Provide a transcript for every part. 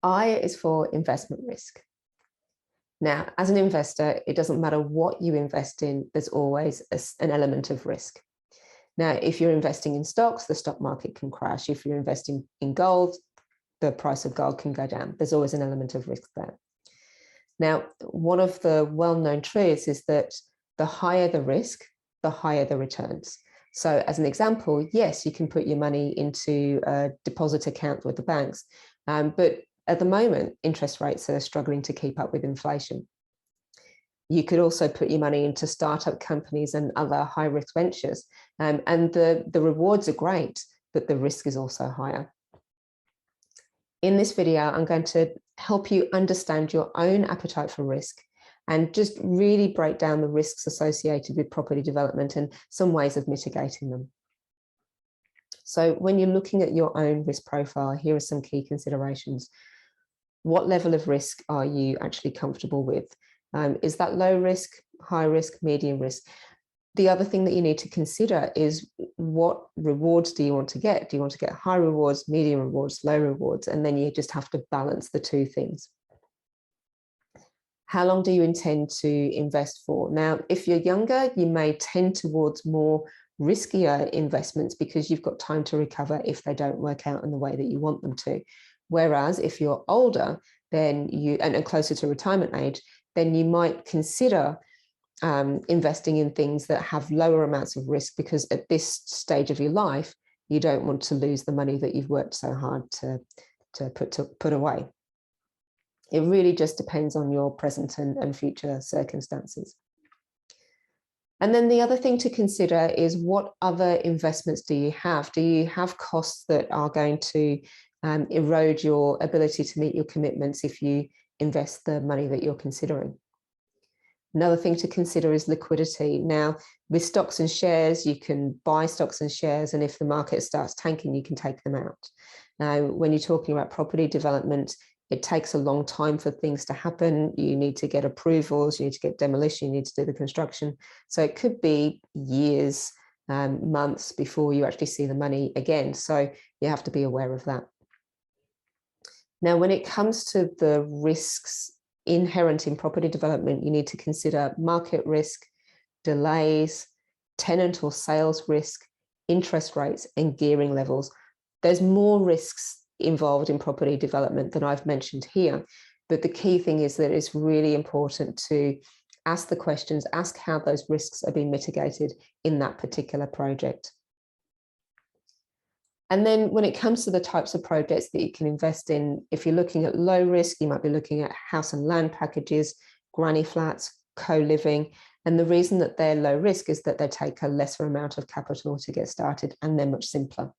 I is for investment risk. Now, as an investor, it doesn't matter what you invest in, there's always an element of risk. Now, if you're investing in stocks, the stock market can crash. If you're investing in gold, the price of gold can go down. There's always an element of risk there. Now, one of the well-known truths is that the higher the risk, the higher the returns. So as an example, yes, you can put your money into a deposit account with the banks, but at the moment, interest rates are struggling to keep up with inflation. You could also put your money into startup companies and other high-risk ventures, and the rewards are great, but the risk is also higher. In this video, I'm going to help you understand your own appetite for risk and just really break down the risks associated with property development and some ways of mitigating them. So when you're looking at your own risk profile, here are some key considerations. What level of risk are you actually comfortable with? Is that low risk, high risk, medium risk? The other thing that you need to consider is what rewards do you want to get? Do you want to get high rewards, medium rewards, low rewards? And then you just have to balance the two things. How long do you intend to invest for? Now, if you're younger, you may tend towards more riskier investments because you've got time to recover if they don't work out in the way that you want them to. Whereas if you're older, then and closer to retirement age, then you might consider investing in things that have lower amounts of risk, because at this stage of your life, you don't want to lose the money that you've worked so hard to put away. It really just depends on your present and future circumstances. And then the other thing to consider is, what other investments do you have? Do you have costs that are going to erode your ability to meet your commitments if you invest the money that you're considering? Another thing to consider is liquidity. Now, with stocks and shares, you can buy stocks and shares, and if the market starts tanking, you can take them out. Now, when you're talking about property development, it takes a long time for things to happen. You need to get approvals, you need to get demolition, you need to do the construction. So it could be years, months before you actually see the money again. So you have to be aware of that. Now, when it comes to the risks inherent in property development, you need to consider market risk, delays, tenant or sales risk, interest rates, and gearing levels. There's more risks involved in property development than I've mentioned here, but the key thing is that it's really important to ask the questions, ask how those risks are being mitigated in that particular project. And then when it comes to the types of projects that you can invest in, if you're looking at low risk, you might be looking at house and land packages, granny flats, co-living. And the reason that they're low risk is that they take a lesser amount of capital to get started, and they're much simpler.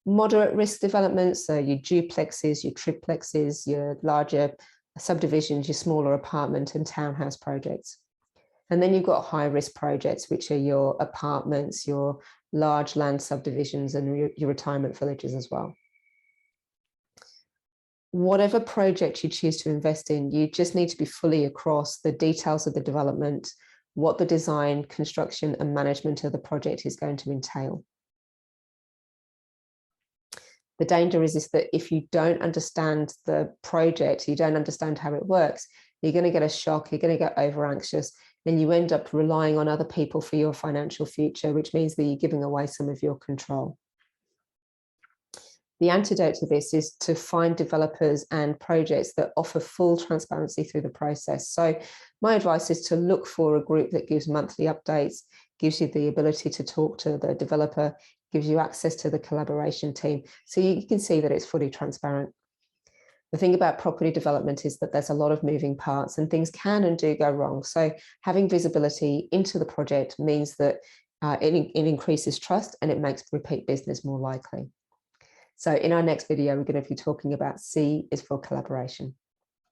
Moderate risk developments, so your duplexes, your triplexes, your larger subdivisions, your smaller apartment and townhouse projects. And then you've got high risk projects, which are your apartments, your large land subdivisions, and your retirement villages as well. Whatever project you choose to invest in, you just need to be fully across the details of the development, what the design, construction, and management of the project is going to entail. The danger is that if you don't understand the project, you don't understand how it works, you're going to get a shock, you're going to get over anxious, then you end up relying on other people for your financial future, which means that you're giving away some of your control. The antidote to this is to find developers and projects that offer full transparency through the process. So my advice is to look for a group that gives monthly updates, gives you the ability to talk to the developer, gives you access to the collaboration team, so you can see that it's fully transparent. The thing about property development is that there's a lot of moving parts and things can and do go wrong. So having visibility into the project means that it increases trust and it makes repeat business more likely. So in our next video, we're going to be talking about C is for collaboration.